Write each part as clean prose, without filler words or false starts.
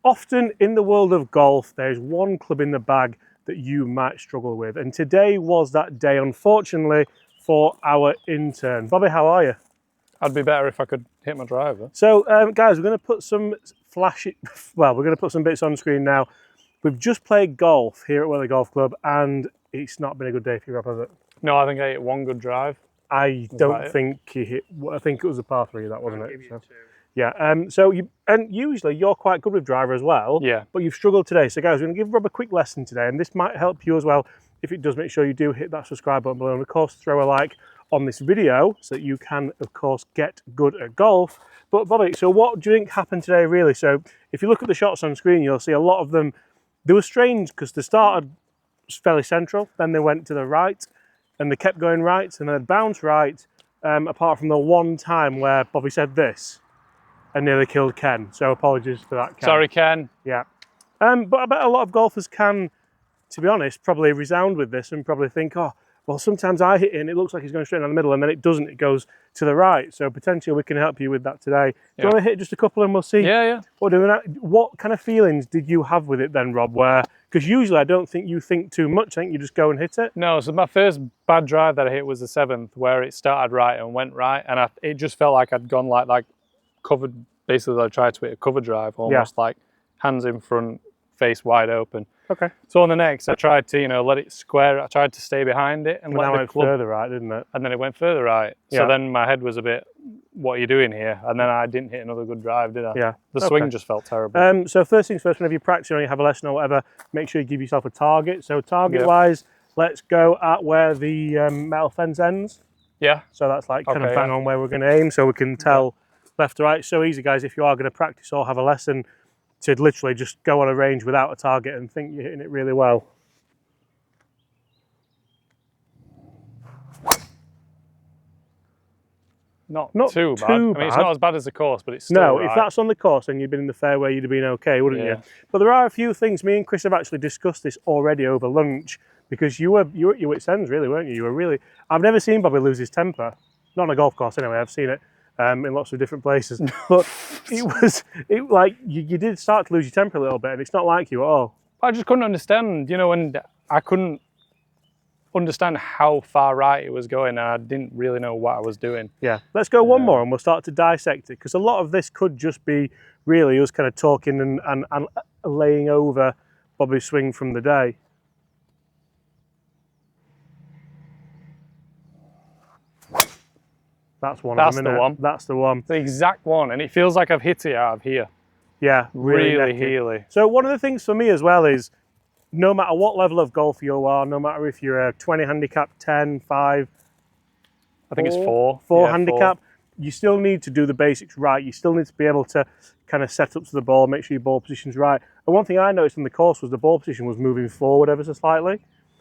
often in the world of golf, there's one club in the bag that you might struggle with. And today was that day, unfortunately, for our intern. Bobby, how are you? I'd be better if I could hit my driver. So, guys, we're going to put some we're going to put some bits on screen now. We've just played golf here at Whaley Golf Club, and it's not been a good day for you, Rob, has it? No, I think I hit one good drive. I don't think you hit. I think it was a par 3, that wasn't it? So, yeah. Usually you're quite good with driver as well. Yeah. But you've struggled today. So, guys, we're going to give Rob a quick lesson today, and this might help you as well. If it does, make sure you do hit that subscribe button below, and of course, throw a like on this video so that you can, of course, get good at golf. But Bobby, so what do you think happened today, really? So, if you look at the shots on screen, you'll see a lot of them. They were strange because they started fairly central, then they went to the right, and they kept going right, and then they'd bounce right, apart from the one time where Bobby said this and nearly killed Ken. So apologies for that, Ken. Sorry, Ken. Yeah. But I bet a lot of golfers can, to be honest, probably resound with this and probably think, oh, well, sometimes I hit it and it looks like it's going straight down the middle, and then it doesn't, it goes to the right. So potentially we can help you with that today. Do you want to hit just a couple and we'll see? Yeah. What kind of feelings did you have with it then, Rob? Because usually I don't think you think too much, I think you just go and hit it. No, so my first bad drive that I hit was the 7th, where it started right and went right, and it just felt like I'd gone like covered, basically I tried to hit a cover drive, almost like hands in front, face wide open. Okay. So on the next, I tried to, let it square. I tried to stay behind it and let the club further right, didn't it? And then it went further right. So then my head was a bit, what are you doing here? And then I didn't hit another good drive, did I? Yeah. The swing just felt terrible. So first things first, whenever you practice or you have a lesson or whatever, make sure you give yourself a target. So target-wise, let's go at where the metal fence ends. Yeah. So that's like kind of bang on where we're going to aim, so we can tell left to right. It's so easy, guys, if you are going to practice or have a lesson, to literally just go on a range without a target and think you're hitting it really well. Not too bad. I mean, it's not as bad as the course, but it's still if that's on the course and you'd been in the fairway, you'd have been okay, wouldn't you? But there are a few things. Me and Chris have actually discussed this already over lunch, because you were at your wit's ends, really, weren't you? You were really. I've never seen Bobby lose his temper. Not on a golf course, anyway. I've seen it in lots of different places. But you did start to lose your temper a little bit, and it's not like you at all. I just couldn't understand, and I couldn't understand how far right it was going, and I didn't really know what I was doing. Yeah, let's go one more and we'll start to dissect it, because a lot of this could just be really us kind of talking and laying over Bobby's swing from the day. That's one. That's the one. That's the one. The exact one, and it feels like I've hit it out of here. Yeah, really heely. So one of the things for me as well is, no matter what level of golf you are, no matter if you're a 20 handicap, 10, 5, I think it's 4. 4 handicap, you still need to do the basics right. You still need to be able to kind of set up to the ball, make sure your ball position's right. And one thing I noticed on the course was the ball position was moving forward ever so slightly.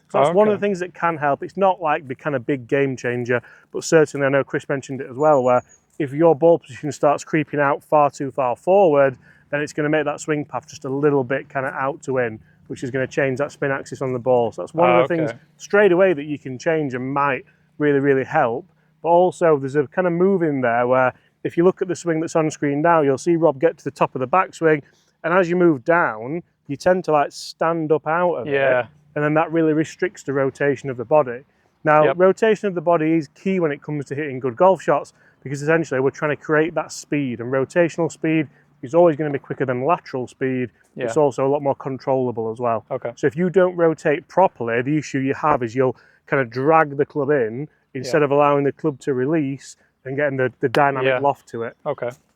So that's one of the things that can help. It's not like the kind of big game changer, but certainly I know Chris mentioned it as well, where if your ball position starts creeping out far too far forward, then it's going to make that swing path just a little bit kind of out to in, which is going to change that spin axis on the ball. So that's one of the things straight away that you can change and might really, really help. But also there's a kind of move in there where if you look at the swing that's on screen now, you'll see Rob get to the top of the backswing, and as you move down, you tend to like stand up out of it. And then that really restricts the rotation of the body. Now, rotation of the body is key when it comes to hitting good golf shots, because essentially we're trying to create that speed, and rotational speed is always going to be quicker than lateral speed. It's also a lot more controllable as well. So if you don't rotate properly, the issue you have is you'll kind of drag the club in instead of allowing the club to release and getting the dynamic loft to it.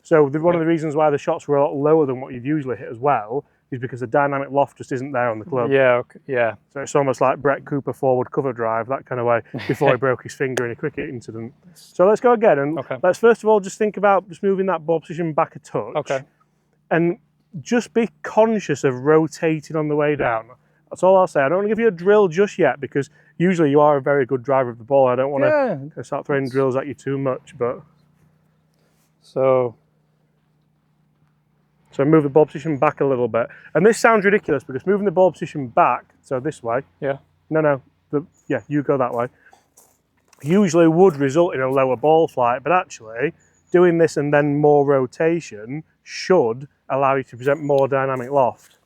So one of the reasons why the shots were a lot lower than what you'd usually hit as well is because the dynamic loft just isn't there on the club. So it's almost like Brett Cooper forward cover drive, that kind of way, before he broke his finger in a cricket incident. So let's go again, and let's first of all just think about just moving that ball position back a touch. And just be conscious of rotating on the way down. That's all I'll say. I don't want to give you a drill just yet, because usually you are a very good driver of the ball. I don't want to start throwing drills at you too much, but... So move the ball position back a little bit. And this sounds ridiculous, because moving the ball position back, so this way. You go that way, usually would result in a lower ball flight, but actually, doing this and then more rotation should allow you to present more dynamic loft.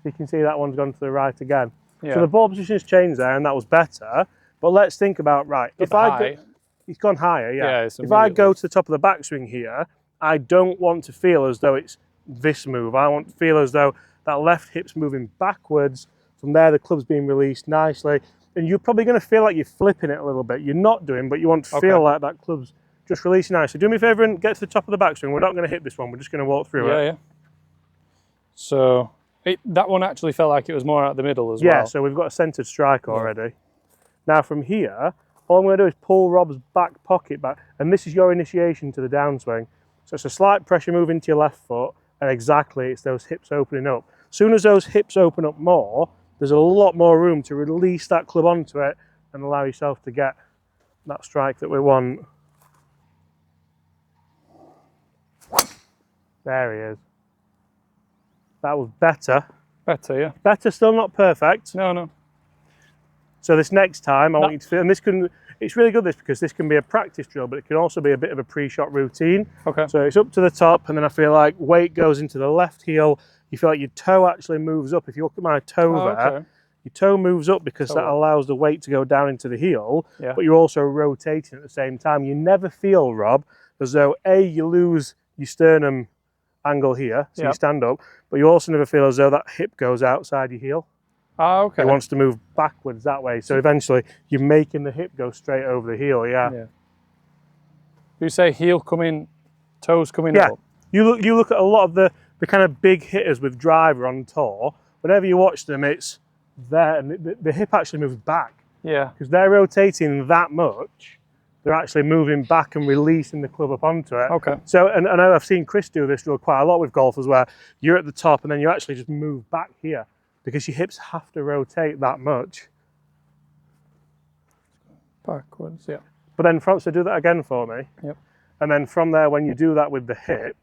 You can see that one's gone to the right again. Yeah. So the ball position has changed there, and that was better. But let's think about, right, if I go, it's gone higher, yeah. If I go to the top of the backswing here, I don't want to feel as though it's this move. I want to feel as though that left hip's moving backwards. From there, the club's being released nicely. And you're probably going to feel like you're flipping it a little bit. You're not doing, but you want to feel like that club's just releasing nicely. Do me a favour and get to the top of the backswing. We're not going to hit this one. We're just going to walk through it. Yeah. So that one actually felt like it was more out the middle as well. Yeah, so we've got a centred strike already. Now from here, all I'm going to do is pull Rob's back pocket back, and this is your initiation to the downswing. So it's a slight pressure move into your left foot, and exactly, it's those hips opening up. As soon as those hips open up more, there's a lot more room to release that club onto it and allow yourself to get that strike that we want. There he is. That was better. Better, yeah. Better, still not perfect. No. So this next time, I want you to feel, and this can, it's really good this because this can be a practice drill, but it can also be a bit of a pre-shot routine. Okay. So it's up to the top, and then I feel like weight goes into the left heel. You feel like your toe actually moves up. If you look at my toe there, your toe moves up because that allows the weight to go down into the heel, but you're also rotating at the same time. You never feel, Rob, as though A, you lose your sternum angle here, so you stand up, but you also never feel as though that hip goes outside your heel. Oh, okay. It wants to move backwards that way, so eventually you're making the hip go straight over the heel, yeah. You say heel coming, toes coming up? You look at a lot of the kind of big hitters with driver on tour, whenever you watch them, it's there, and the hip actually moves back. Yeah. Because they're rotating that much, they're actually moving back and releasing the club up onto it. Okay. So, and I know I've seen Chris do this drill quite a lot with golfers, where you're at the top and then you actually just move back here because your hips have to rotate that much. Backwards, yeah. But then so do that again for me. Yep. And then from there, when you do that with the hip,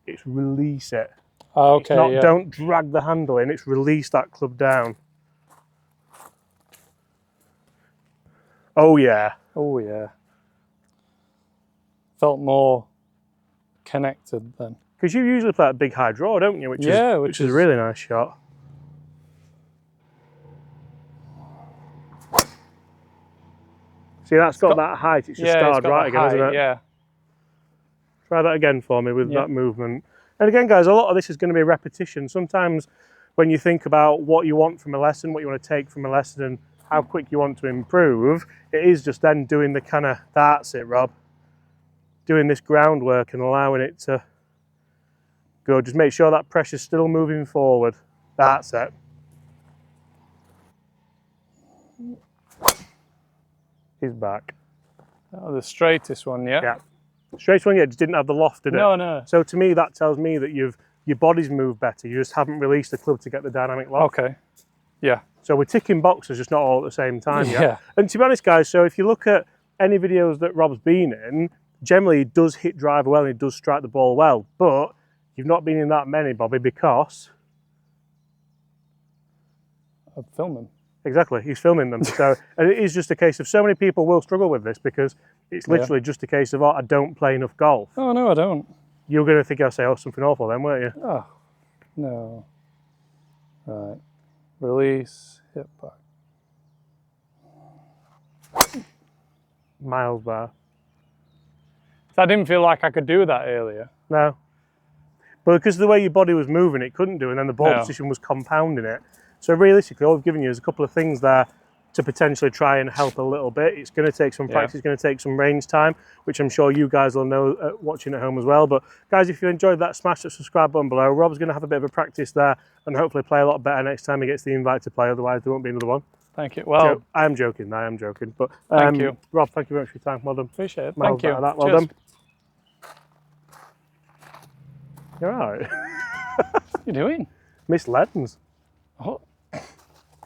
it's release it. Oh, okay, it's not, don't drag the handle in, it's release that club down. Oh yeah. Oh yeah. Felt more connected then. Because you usually play a big high draw, don't you? Which is a really nice shot. See, that's got that height. It's just started right again, isn't it? Yeah. Try that again for me with that movement. And again, guys, a lot of this is going to be repetition. Sometimes when you think about what you want from a lesson, what you want to take from a lesson, and how quick you want to improve, it is just then doing the kind of, that's it, Rob. Doing this groundwork and allowing it to go. Just make sure that pressure's still moving forward. That's it. He's back. Oh, the straightest one, yeah? Yeah. Straightest one, just didn't have the loft, did it? No. So to me, that tells me that your body's moved better. You just haven't released the club to get the dynamic loft. Okay. Yeah. So we're ticking boxes, just not all at the same time yet. And to be honest, guys, so if you look at any videos that Rob's been in, generally he does hit driver well and he does strike the ball well, but you've not been in that many, Bobby, because... I'm filming. Exactly, he's filming them. So, and it is just a case of, so many people will struggle with this because it's literally just a case of, oh, I don't play enough golf. Oh, no, I don't. You're going to think I'll say, oh, something awful then, weren't you? Oh, no. Right. Release, hip back. Miles bar. I didn't feel like I could do that earlier. No. But because of the way your body was moving, it couldn't do, and then the ball position was compounding it. So realistically, all I've given you is a couple of things there to potentially try and help a little bit. It's going to take some practice, it's going to take some range time, which I'm sure you guys will know watching at home as well. But guys, if you enjoyed that, smash that subscribe button below. Rob's going to have a bit of a practice there and hopefully play a lot better next time he gets the invite to play. Otherwise, there won't be another one. Thank you. Well, I am joking. But thank you, Rob. Thank you very much for your time. Well done. Appreciate it. Miles Thank you. That. Well done. You're all right. What are you doing? Miss Lens. Oh.